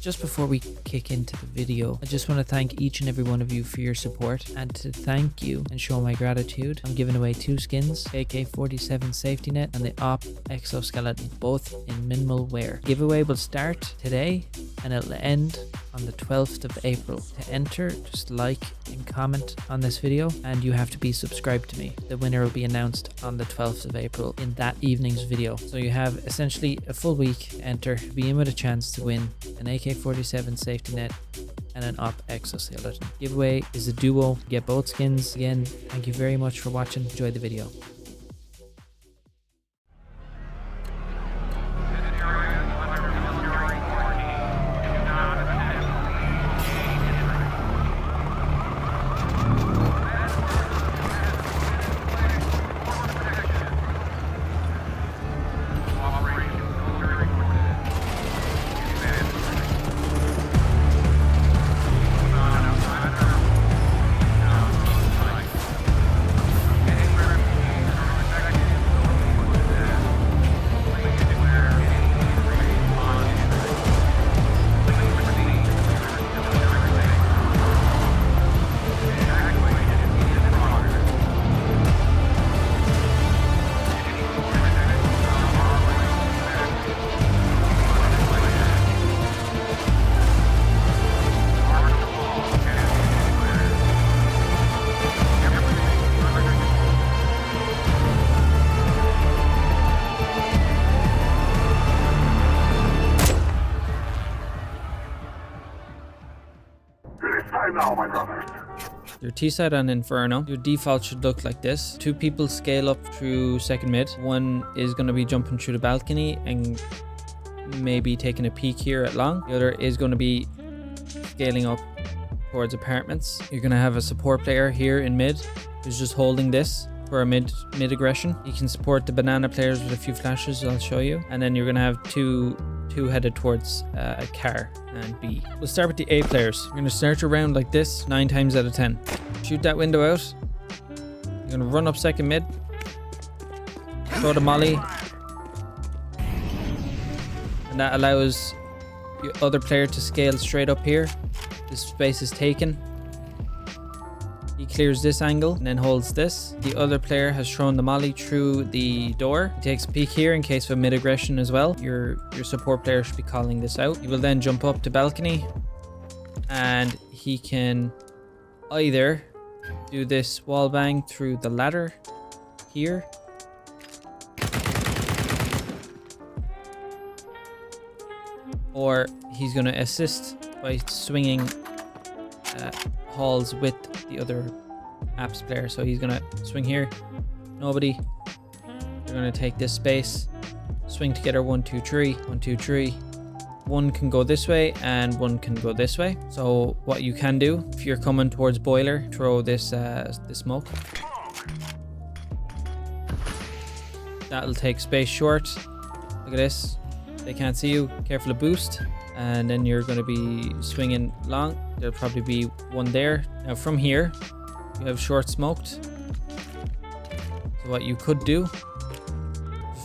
Just before we kick into the video, I just want to thank each and every one of you for your support, and to thank you and show my gratitude, I'm giving away 2 skins, AK-47 safety net and the OP exoskeleton, both in minimal wear. Giveaway will start today and it'll end on the 12th of April. To enter, just like and comment on this video, and you have to be subscribed to me. The winner will be announced on the 12th of April in that evening's video. So you have essentially a full week to enter, be in with a chance to win an AK-47 safety net and an OP exoskeleton. Giveaway is a duo, get both skins. Again, thank you very much for watching. Enjoy the video. Now, my brothers. Your T-side on Inferno, your default should look like this. 2 people scale up through second mid. One is going to be jumping through the balcony and maybe taking a peek here at long. The other is going to be scaling up towards apartments. You're going to have a support player here in mid who's just holding this for a mid aggression. You can support the banana players with a few flashes, I'll show you. And then you're going to have two headed towards a car and B. We'll start with the A players. You're going to start your round like this 9 times out of 10. Shoot that window out. You're going to run up second mid. Throw the molly. And that allows the other player to scale straight up here. This space is taken. He clears this angle and then holds this. The other player has thrown the molly through the door. He takes a peek here in case of mid aggression as well. Your support player should be calling this out. He will then jump up to balcony and he can either do this wall bang through the ladder here, or he's going to assist by swinging halls with the other apps player. So he's gonna swing here, nobody. They're gonna take this space, swing together 1 2 3 1 2 3. One can go this way and one can go this way. So what you can do, if you're coming towards boiler, throw this this smoke. That'll take space short. Look at this, they can't see you. Careful of boost. And then you're going to be swinging long. There'll probably be one there. Now from here, you have short smoked. So what you could do,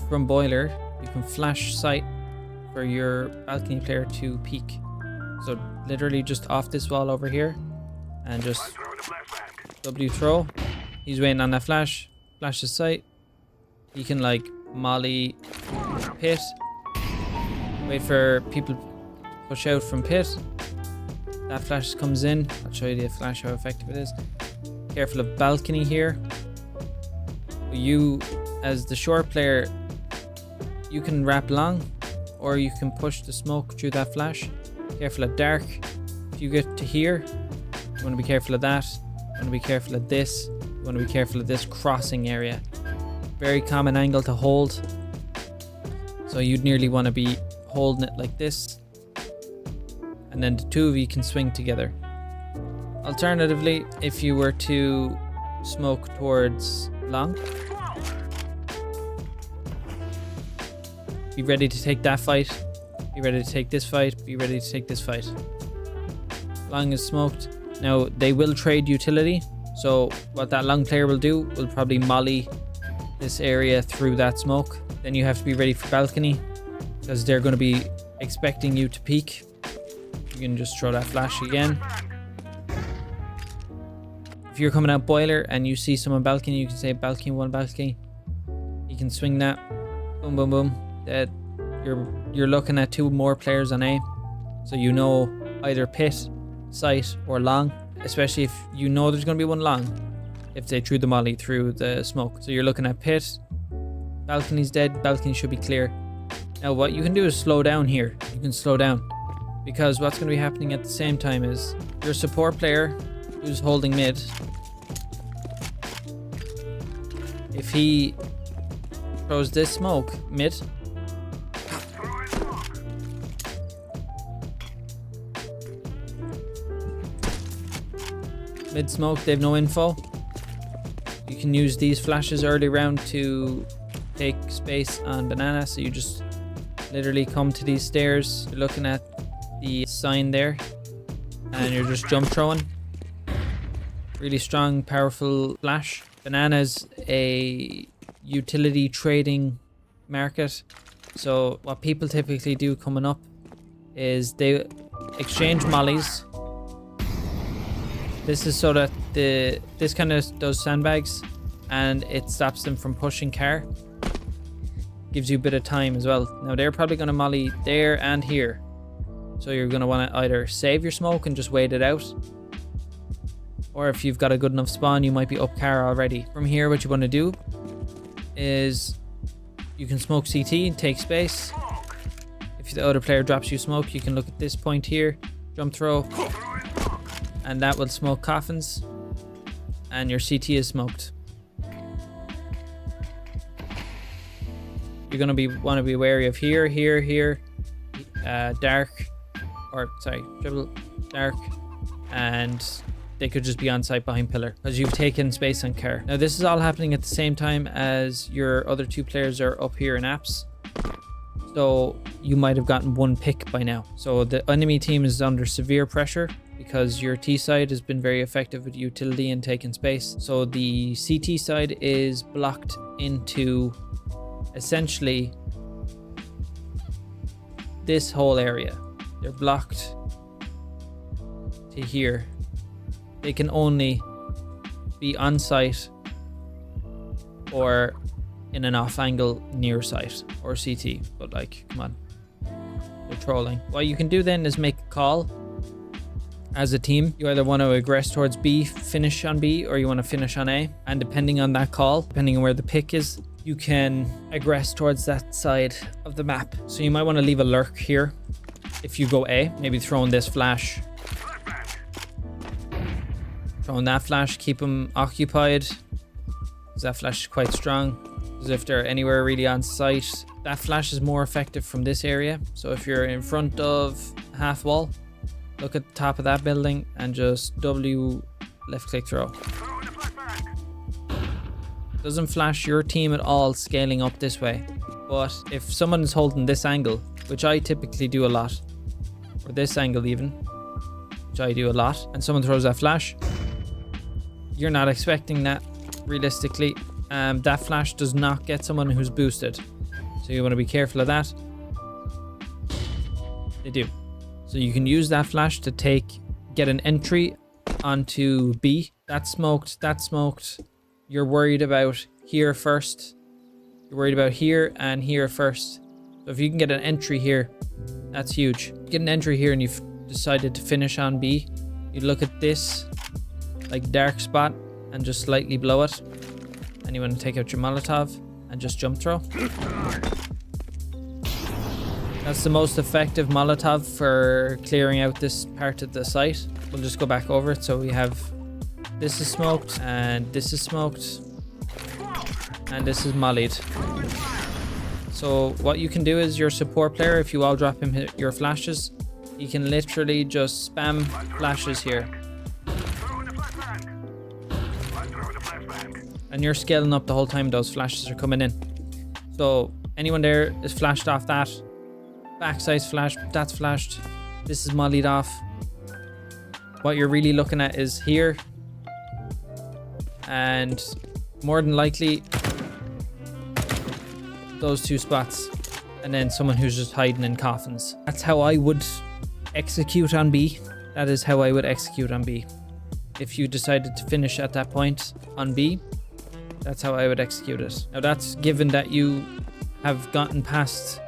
from boiler, you can flash sight for your balcony player to peek. So literally just off this wall over here, and just W throw. He's waiting on that flash. Flash his sight. He can like molly pit. Wait for people push out from pit. That flash comes in. I'll show you the flash, how effective it is. Careful of balcony here. You, as the short player, you can wrap long, or you can push the smoke through that flash. Careful of dark. If you get to here, you want to be careful of that. You want to be careful of this. You want to be careful of this crossing area. Very common angle to hold. So you'd nearly want to be holding it like this, and then the 2 of you can swing together. Alternatively, if you were to smoke towards long, be ready to take that fight, be ready to take this fight, be ready to take this fight. Long is smoked. Now they will trade utility, so what that long player will do will probably molly this area through that smoke. Then you have to be ready for balcony, because they're going to be expecting you to peek. You can just throw that flash again. If you're coming out boiler and you see someone balcony, you can say balcony 1 balcony. You can swing that. Boom, boom, boom. Dead. You're looking at 2 more players on A. So you know either pit, site, or long. Especially if you know there's going to be one long. If they threw the molly through the smoke. So you're looking at pit. Balcony's dead. Balcony should be clear. Now what you can do is slow down here. You can slow down. Because what's going to be happening at the same time is your support player who's holding mid, if he throws this smoke mid, mid smoke, they have no info. You can use these flashes early round to take space on banana. So you just literally come to these stairs, you're looking at the sign there, and you're just jump throwing. Really strong, powerful flash. Banana's a utility trading market. So what people typically do coming up is they exchange mollies. This is so that this kind of does sandbags and it stops them from pushing car. Gives you a bit of time as well. Now they're probably going to molly there and here. So you're going to want to either save your smoke and just wait it out. Or if you've got a good enough spawn, you might be up car already. From here, what you want to do is you can smoke CT and take space. If the other player drops you smoke, you can look at this point here, jump throw, and that will smoke coffins, and your CT is smoked. You're going to want to be wary of here, dark, or sorry, triple, dark, and they could just be on site behind pillar because you've taken space on car. Now this is all happening at the same time as your other 2 players are up here in apps. So you might have gotten 1 pick by now. So the enemy team is under severe pressure because your T side has been very effective with utility and taking space. So the CT side is blocked into essentially this whole area. They're blocked to here. They can only be on site or in an off angle near site or CT. But like, come on, they're trolling. What you can do then is make a call as a team. You either want to aggress towards B, finish on B, or you want to finish on A. And depending on that call, depending on where the pick is, you can aggress towards that side of the map. So you might want to leave a lurk here. If you go A, maybe throwing this flash. Throwing that flash, keep them occupied. Because that flash is quite strong. Because if they're anywhere really on site, that flash is more effective from this area. So if you're in front of half wall, look at the top of that building and just W left click throw. Doesn't flash your team at all scaling up this way. But if someone is holding this angle, which I typically do a lot, or this angle even, which I do a lot, and someone throws that flash, you're not expecting that realistically. That flash does not get someone who's boosted. So you want to be careful of that. They do. So you can use that flash to get an entry onto B. That's smoked, that's smoked. You're worried about here first. You're worried about here and here first. So if you can get an entry here, that's huge. Get an entry here and you've decided to finish on B. You look at this like dark spot and just slightly blow it. And you want to take out your Molotov and just jump throw. That's the most effective Molotov for clearing out this part of the site. We'll just go back over it. So we have, this is smoked and this is smoked and this is mollied. So what you can do is your support player, if you all drop him your flashes, you can literally just spam flashes here. And you're scaling up the whole time those flashes are coming in. So anyone there is flashed off that. Backside's flashed, that's flashed. This is mollied off. What you're really looking at is here. And more than likely, those 2 spots. And then someone who's just hiding in coffins. That's how I would execute on B. That is how I would execute on B. If you decided to finish at that point on B, that's how I would execute it. Now that's given that you have gotten past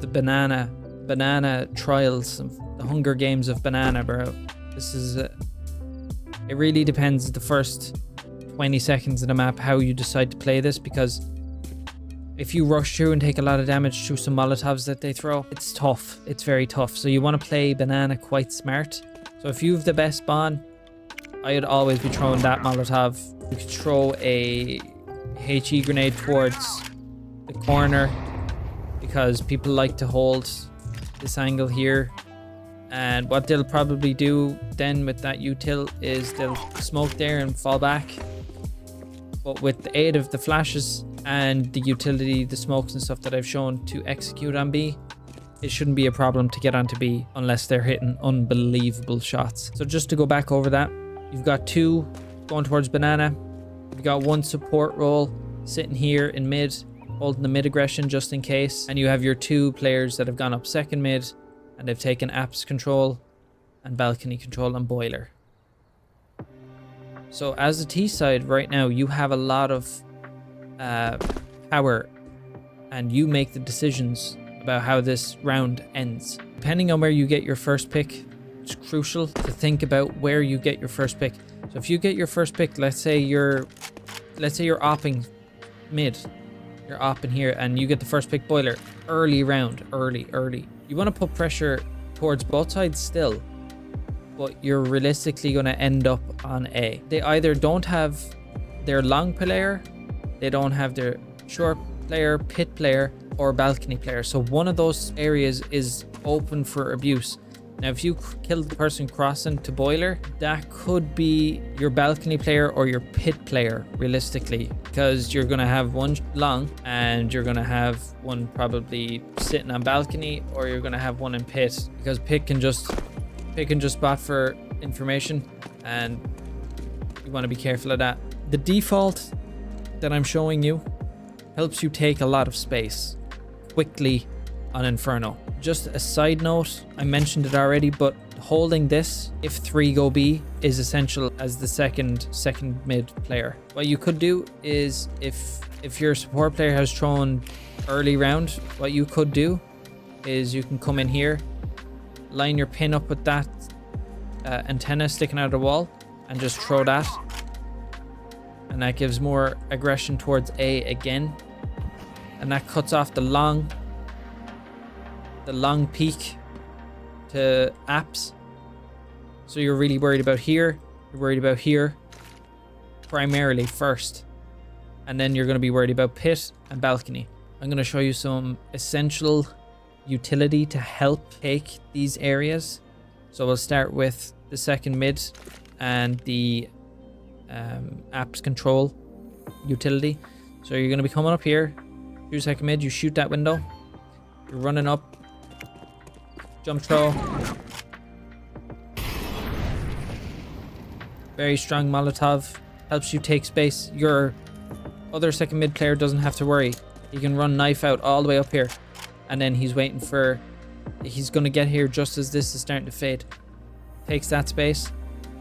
the banana trials, the Hunger Games of banana, bro. This is it really depends the first 20 seconds of the map how you decide to play this, because if you rush through and take a lot of damage through some Molotovs that they throw, it's tough. It's very tough. So you want to play banana quite smart. So if you have the best spawn, I'd always be throwing that Molotov. You could throw a HE grenade towards the corner because people like to hold this angle here. And what they'll probably do then with that util is they'll smoke there and fall back. But with the aid of the flashes and the utility, the smokes and stuff that I've shown to execute on B, it shouldn't be a problem to get onto B unless they're hitting unbelievable shots. So just to go back over that, you've got 2 going towards banana. You've got 1 support role sitting here in mid, holding the mid aggression just in case. And you have your 2 players that have gone up second mid and they've taken apps control and balcony control and boiler. So as a T side right now, you have a lot of power and you make the decisions about how this round ends. Depending on where you get your first pick, it's crucial to think about where you get your first pick. So if you get your first pick, let's say you're opping mid, you're opping here and you get the first pick boiler early round, early. You want to put pressure towards both sides still, but you're realistically going to end up on A. They either don't have their long player, they don't have their short player, pit player, or balcony player. So one of those areas is open for abuse. Now, if you kill the person crossing to boiler, that could be your balcony player or your pit player, realistically, because you're going to have 1 long and you're going to have 1 probably sitting on balcony, or you're going to have 1 in pit, because pit can just spot for information and you want to be careful of that. The default that I'm showing you helps you take a lot of space quickly on Inferno. Just a side note, I mentioned it already, but holding this if 3 go B is essential as the second mid player. What you could do is if your support player has thrown early round, what you could do is you can come in here, line your pin up with that antenna sticking out of the wall and just throw that, and that gives more aggression towards A again, and that cuts off the long peak to apps. So you're really worried about here, you're worried about here primarily first, and then you're going to be worried about pit and balcony. I'm going to show you some essential utility to help take these areas. So we'll start with the second mid and the apps control utility. So you're going to be coming up here, shoot second mid, you shoot that window, you're running up, jump throw, very strong Molotov, helps you take space. Your other second mid player doesn't have to worry. He can run knife out all the way up here, and then he's waiting for, he's going to get here just as this is starting to fade. Takes that space.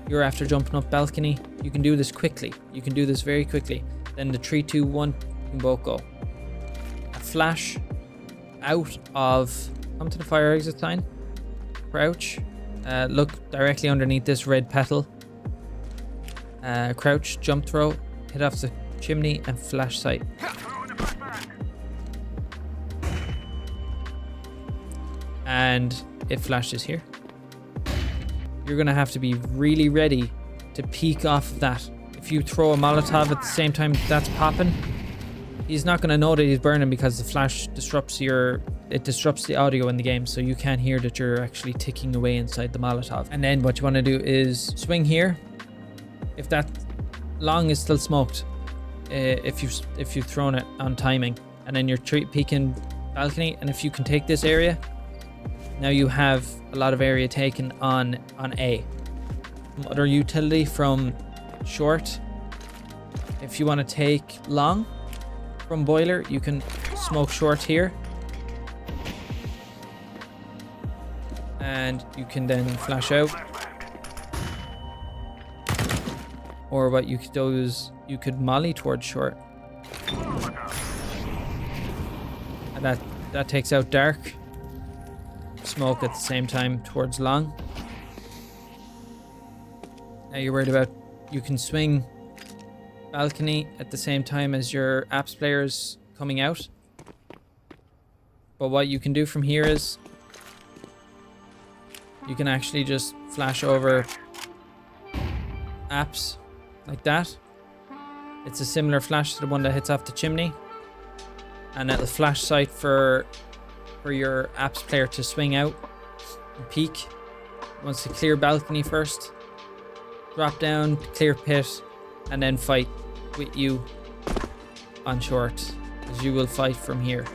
You're after jumping up balcony. You can do this quickly. You can do this very quickly. Then the 3, 2, 1, you can both go. A flash out of, come to the fire exit sign, crouch, look directly underneath this red petal, crouch, jump throw, hit off the chimney and flash sight. And it flashes here. You're going to have to be really ready to peek off of that. If you throw a Molotov at the same time that's popping, he's not going to know that he's burning because the flash disrupts the audio in the game, so you can't hear that you're actually ticking away inside the Molotov. And then what you want to do is swing here. If that long is still smoked, if you've thrown it on timing, and then you're peeking balcony, and if you can take this area, now you have a lot of area taken on A. Other utility from short, if you want to take long from boiler, you can smoke short here. and you can then flash out. Or what you could do is you could molly towards short. And that takes out dark. Smoke at the same time towards long. Now you're worried about you can swing balcony at the same time as your apps players coming out. But what you can do from here is you can actually just flash over apps like that. It's a similar flash to the one that hits off the chimney, and it'll flash sight for your apps player to swing out and peek. Wants to clear balcony first, drop down, clear pit, and then fight with you on short, because you will fight from here.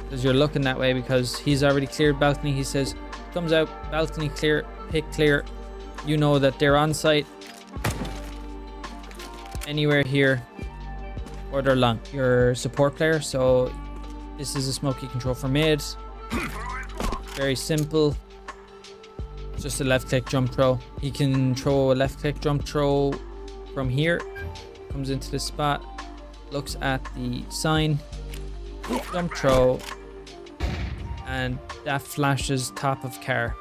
Because you're looking that way, because he's already cleared balcony. He says, comes out, balcony clear, pick clear. You know that they're on site anywhere here, or they're long. Your support player, so this is a smoke you control for mid. Very simple. Just a left click jump throw. He can throw a left click jump throw from here. Comes into this spot, looks at the sign, jump throw, and that flashes top of car.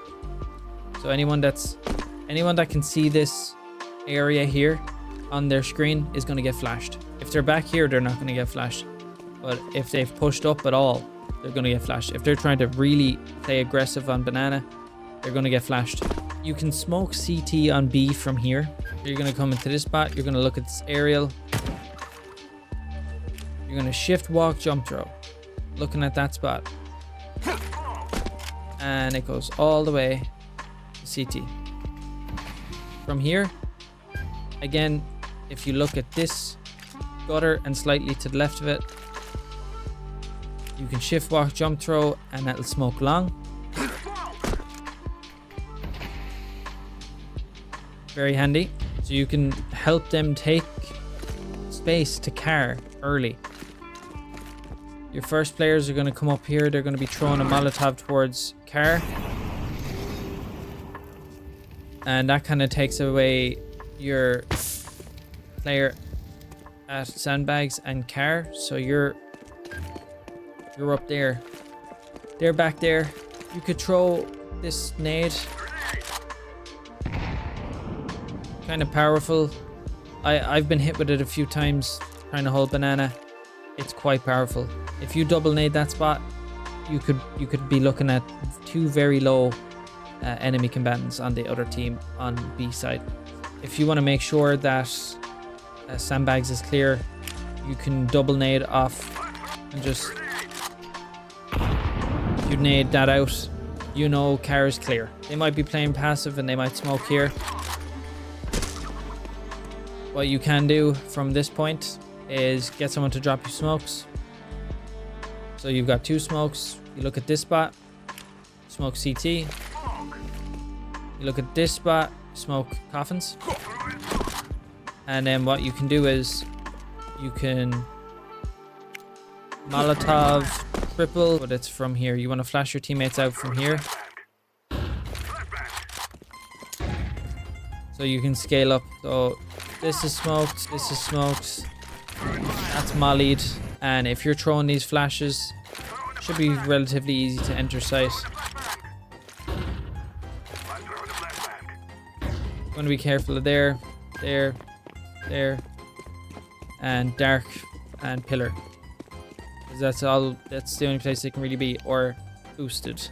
So anyone that can see this area here on their screen is going to get flashed. If they're back here, they're not going to get flashed. But if they've pushed up at all, they're going to get flashed. If they're trying to really play aggressive on banana, they're going to get flashed. You can smoke CT on B from here. You're going to come into this spot. You're going to look at this aerial. You're going to shift walk jump throw, looking at that spot. And it goes all the way to CT. From here, again, if you look at this gutter and slightly to the left of it, you can shift walk jump throw, and that'll smoke long. Very handy. So you can help them take space to car early. Your first players are going to come up here. They're going to be throwing a Molotov towards car. And that kind of takes away your player at sandbags and car. So you're up there. They're back there. You could throw this nade. Kind of powerful. I've been hit with it a few times trying to hold banana. It's quite powerful. If you double nade that spot, you could be looking at two very low enemy combatants on the other team on B side. If you want to make sure that sandbags is clear, you can double nade off and just you nade that out. You know car is clear. They might be playing passive and they might smoke here. What you can do from this point is get someone to drop you smokes. So you've got two smokes. You look at this spot, smoke CT. You look at this spot, smoke coffins. And then what you can do is you can Molotov triple, but it's from here. You want to flash your teammates out from here. So you can scale up. So this is smoked, this is smoked, that's mollied. And if you're throwing these flashes, it should be relatively easy to enter sight. Want to be careful of there, and dark and pillar. Because that's the only place they can really be, or boosted.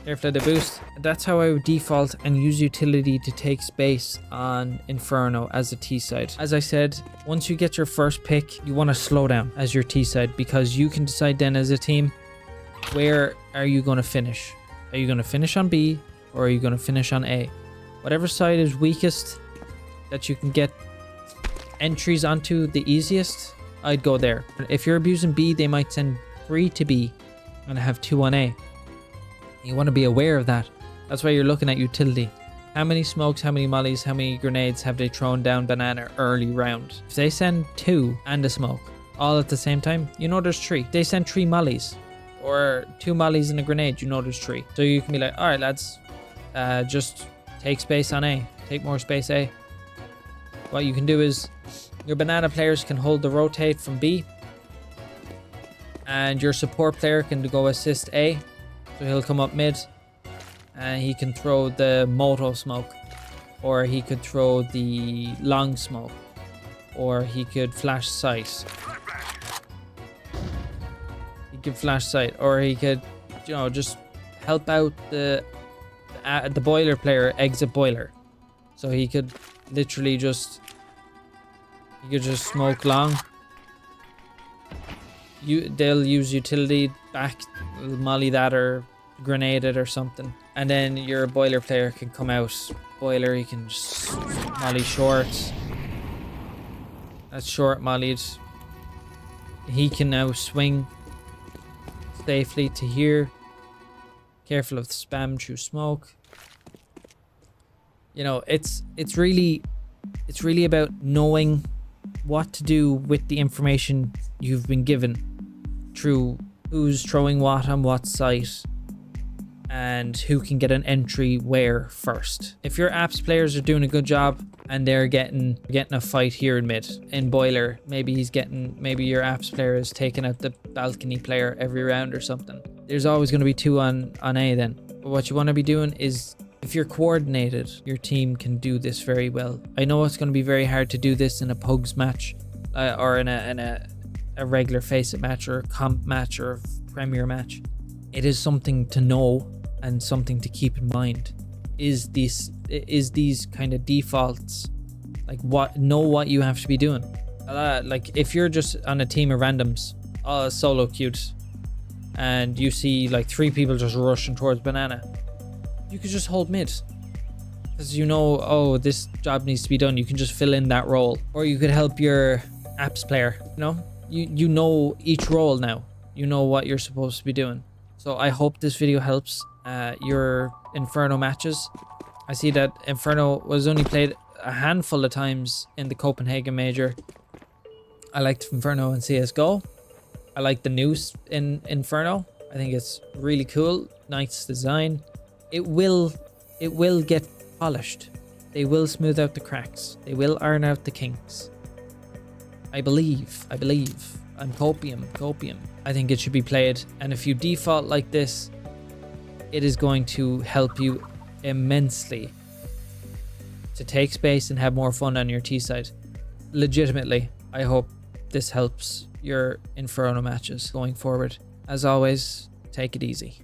Careful of the boost. That's how I would default and use utility to take space on Inferno as a T side. As I said, once you get your first pick, you want to slow down as your T side, because you can decide then as a team, where are you going to finish? Are you going to finish on B, or are you going to finish on A? Whatever side is weakest that you can get entries onto the easiest, I'd go there. If you're abusing B, they might send 3 to B and have 2 on A. You want to be aware of that. That's why you're looking at utility. How many smokes, how many mollies, how many grenades have they thrown down banana early round? If they send 2 and a smoke all at the same time, you know there's 3. They send 3 mollies or 2 mollies and a grenade, you know there's 3. So you can be like, all right, lads, just take space on A, take more space A. What you can do is your banana players can hold the rotate from B, and your support player can go assist A. So he'll come up mid and he can throw the Moto smoke, or he could throw the long smoke, or he could flash sight. He could flash sight, or he could, you know, just help out the boiler player exit boiler. So he could literally just smoke long. They'll use utility back, molly that or grenade it or something, and then your boiler player can come out. Boiler, he can just molly short. That's short mollied. He can now swing safely to here. Careful of the spam through smoke. You know, it's really about knowing what to do with the information you've been given through who's throwing what on what site and who can get an entry where first. If your apps players are doing a good job and they're getting a fight here in mid, in boiler, maybe your apps player is taking out the balcony player every round or something. There's always going to be 2 on A then. But what you want to be doing is, if you're coordinated, your team can do this very well. I know it's going to be very hard to do this in a Pugs match, or in a regular Face It match, or a comp match, or a Premier match. It is something to know and something to keep in mind. Is these kind of defaults, like know what you have to be doing. Like if you're just on a team of randoms, solo queued, and you see like 3 people just rushing towards banana, you could just hold mid, because you know, oh, this job needs to be done. You can just fill in that role, or you could help your apps player. You know, you know each role now. You know what you're supposed to be doing. So I hope this video helps your Inferno matches. I see that Inferno was only played a handful of times in the Copenhagen Major. I liked Inferno in CSGO. I like the news in Inferno. I think it's really cool. Nice design. It will get polished. They will smooth out the cracks. They will iron out the kinks. I believe. I'm copium. I think it should be played. And if you default like this, it is going to help you immensely to take space and have more fun on your T side. Legitimately, I hope this helps your Inferno matches going forward. As always, take it easy.